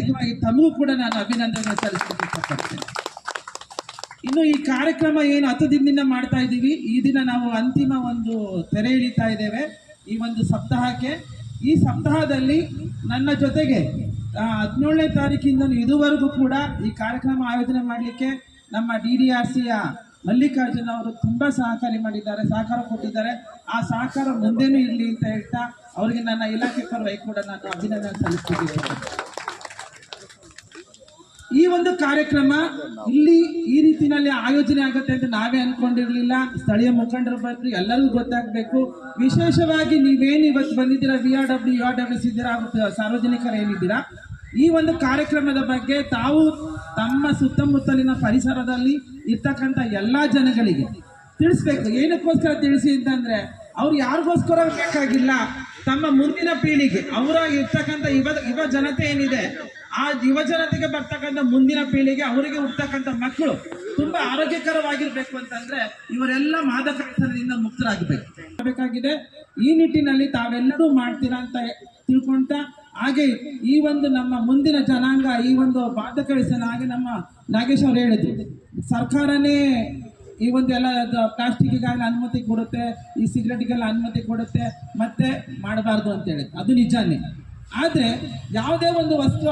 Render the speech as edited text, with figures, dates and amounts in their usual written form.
ವೈಯಕ್ತಿಕವಾಗಿ ತಮಗೂ ಕೂಡ ನಾನು ಅಭಿನಂದನೆ ಸಲ್ಲಿಸಲಿಕ್ಕೆ ಇಷ್ಟಪಡ್ತೇನೆ. ಇನ್ನು ಈ ಕಾರ್ಯಕ್ರಮ ಏನು 10 ದಿನದಿಂದ ಮಾಡ್ತಾ ಇದ್ದೀವಿ, ಈ ದಿನ ನಾವು ಅಂತಿಮ ಒಂದು ತೆರೆ ಎಳಿತಾ ಇದ್ದೇವೆ ಈ ಒಂದು ಸಪ್ತಾಹಕ್ಕೆ. ಈ ಸಪ್ತಾಹದಲ್ಲಿ ನನ್ನ ಜೊತೆಗೆ 17ನೇ ತಾರೀಕಿಂದ ಇದುವರೆಗೂ ಕೂಡ ಈ ಕಾರ್ಯಕ್ರಮ ಆಯೋಜನೆ ಮಾಡಲಿಕ್ಕೆ ನಮ್ಮ DDRCಯ ಮಲ್ಲಿಕಾರ್ಜುನ್ ಅವರು ತುಂಬ ಸಹಕಾರ ಕೊಟ್ಟಿದ್ದಾರೆ. ಆ ಸಹಕಾರ ಮುಂದೇನೂ ಇರಲಿ ಅಂತ ಹೇಳ್ತಾ ಅವರಿಗೆ ನನ್ನ ಇಲಾಖೆ ಪರವಾಗಿ ಕೂಡ ನಾನು ಅಭಿನಂದನೆ ಸಲ್ಲಿಸ್ತಿದ್ದೇನೆ. ಈ ಒಂದು ಕಾರ್ಯಕ್ರಮ ಇಲ್ಲಿ ಈ ರೀತಿಯಲ್ಲಿ ಆಯೋಜನೆ ಆಗುತ್ತೆ ಅಂತ ನಾವೇ ಅನ್ಕೊಂಡಿರ್ಲಿಲ್ಲ. ಸ್ಥಳೀಯ ಮುಖಂಡರ ಬಗ್ಗೆ ಎಲ್ಲರಿಗೂ ಗೊತ್ತಾಗಬೇಕು. ವಿಶೇಷವಾಗಿ ನೀವೇನು ಇವತ್ತು ಬಂದಿದ್ದೀರಾ, VRWC ಇದ್ದೀರಾ, ಸಾರ್ವಜನಿಕರು ಏನಿದ್ದೀರಾ, ಈ ಒಂದು ಕಾರ್ಯಕ್ರಮದ ಬಗ್ಗೆ ತಾವು ತಮ್ಮ ಸುತ್ತಮುತ್ತಲಿನ ಪರಿಸರದಲ್ಲಿ ಇರ್ತಕ್ಕಂಥ ಎಲ್ಲ ಜನಗಳಿಗೆ ತಿಳಿಸ್ಬೇಕು. ಏನಕ್ಕೋಸ್ಕರ ತಿಳಿಸಿ ಅಂತಂದ್ರೆ ಅವ್ರು ಯಾರಿಗೋಸ್ಕರ ಬೇಕಾಗಿಲ್ಲ, ತಮ್ಮ ಮುಂದಿನ ಪೀಳಿಗೆ ಅವರ ಇರ್ತಕ್ಕಂಥ ಯುವ ಜನತೆ ಏನಿದೆ ಆ ಯುವ ಜನತೆಗೆ ಬರ್ತಕ್ಕಂಥ ಮುಂದಿನ ಪೀಳಿಗೆ ಅವರಿಗೆ ಹುಟ್ಟತಕ್ಕಂಥ ಮಕ್ಕಳು ತುಂಬಾ ಆರೋಗ್ಯಕರವಾಗಿರ್ಬೇಕು ಅಂತಂದ್ರೆ ಇವರೆಲ್ಲ ಮಾದಕ ವ್ಯಸನದಿಂದ ಮುಕ್ತರಾಗಬೇಕಾಗಿದೆ. ಈ ನಿಟ್ಟಿನಲ್ಲಿ ತಾವೆಲ್ಲರೂ ಮಾಡ್ತೀರಾ ಅಂತ ತಿಳ್ಕೊಂತ, ಹಾಗೆ ಈ ಒಂದು ನಮ್ಮ ಮುಂದಿನ ಜನಾಂಗ ಈ ಒಂದು ಮಾದಕ ವ್ಯಸನ, ಹಾಗೆ ನಮ್ಮ ನಾಗೇಶ್ ಅವರು ಹೇಳಿದ್ರು ಸರ್ಕಾರನೇ ಈ ಒಂದು ಎಲ್ಲ ಪ್ಲಾಸ್ಟಿಕ್ಗೆಲ್ಲ ಅನುಮತಿ ಕೊಡುತ್ತೆ, ಈ ಸಿಗರೆಟ್ಗೆಲ್ಲ ಅನುಮತಿ ಕೊಡುತ್ತೆ, ಮತ್ತೆ ಮಾಡಬಾರ್ದು ಅಂತ ಹೇಳಿ ಅದು ನಿಜಾನೇ. ಆದ್ರೆ ಯಾವುದೇ ಒಂದು ವಸ್ತು